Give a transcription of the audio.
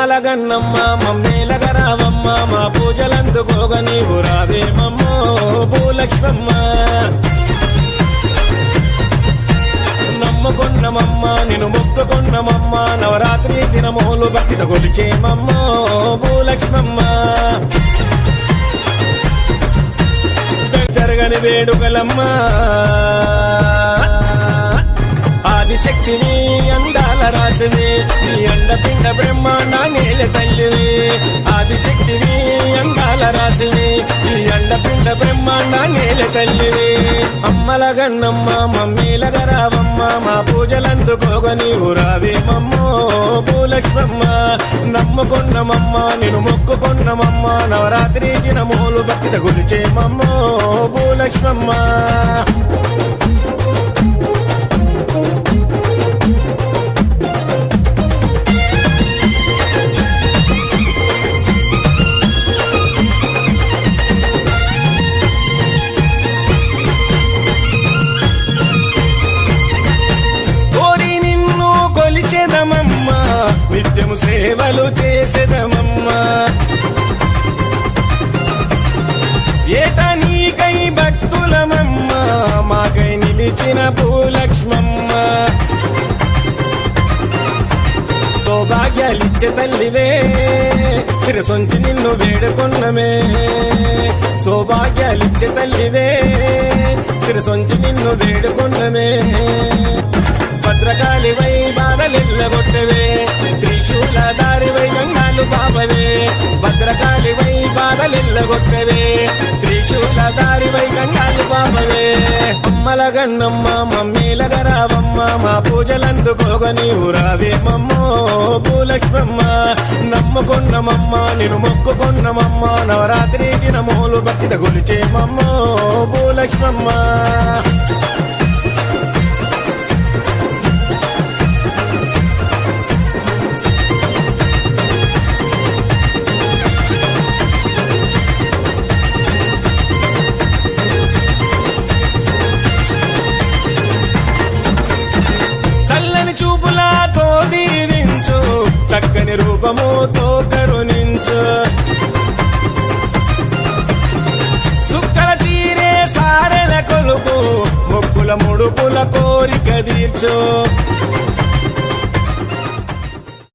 అమ్మల గన్నమ్మ మమ్మేలగ రావమ్మ మా పూజలందుకోగ నీవు రావేమమ్మో భూలక్ష్మమ్మ నమ్ముకున్నమమ్మ నిన్ను మొక్కుకున్నమమ్మ నవరాత్రి దినములు భక్తితో కొలిచేమమ్మో భూలక్ష్మమ్మ జరగని వేడుకలమ్మ ఆదిశక్తిని అందాల రాసివి నీ అండపిండ బ్రహ్మాండ నేల తల్లివి ఆదిశక్తిని అందాల రాసివి నీ అండపిండ బ్రహ్మాండ నేల తల్లివి అమ్మల గన్నమ్మ మమ్మీలగ రావమ్మ మా పూజలందుకోగ నీవు రావేమమ్మో భూలక్ష్మమ్మ నమ్ముకున్నమమ్మ నేను మొక్కుకున్నమమ్మ నవరాత్రి దినములు భక్తితో కొలిచేమమ్మో భూలక్ష్మమ్మ కొలిచెదమమ్మ నిత్యము సేవలు చేసేదమమ్మ ఏటా నీకై భక్తులమమ్మ మాకై నిలిచిన భూలక్ష్మమ్మ సౌభాగ్యాలిచ్చే తల్లివే శిరసొంచి నిన్ను వేడుకున్నమే సౌభాగ్యాలిచ్చే తల్లివే శిరసొంచి నిన్ను వేడుకున్నమే భద్రకాళివై బాధలెల్లగొట్టవే త్రిశూల దారివై గంగాలు బాబవే భద్రకాళివై బాధలెల్లగొట్టవే త్రిశూల దారివై గంగాలు బాబవే అమ్మల గన్నమ్మ మమ్మీలగ రావమ్మ మా పూజలందుకోగ నీవు రావేమమ్మో భూలక్ష్మమ్మ నమ్ముకున్నమమ్మ నేను మొక్కుకున్నమమ్మ నవరాత్రి దినములు భక్తితో కొలిచేమమ్మో భూలక్ష్మమ్మ చూపులాతో దీవించు చక్కని రూపముతో కరుణించు సుక్కల చీరే సారెల కొలుపు మొక్కుల ముడుపుల కోరిక తీర్చు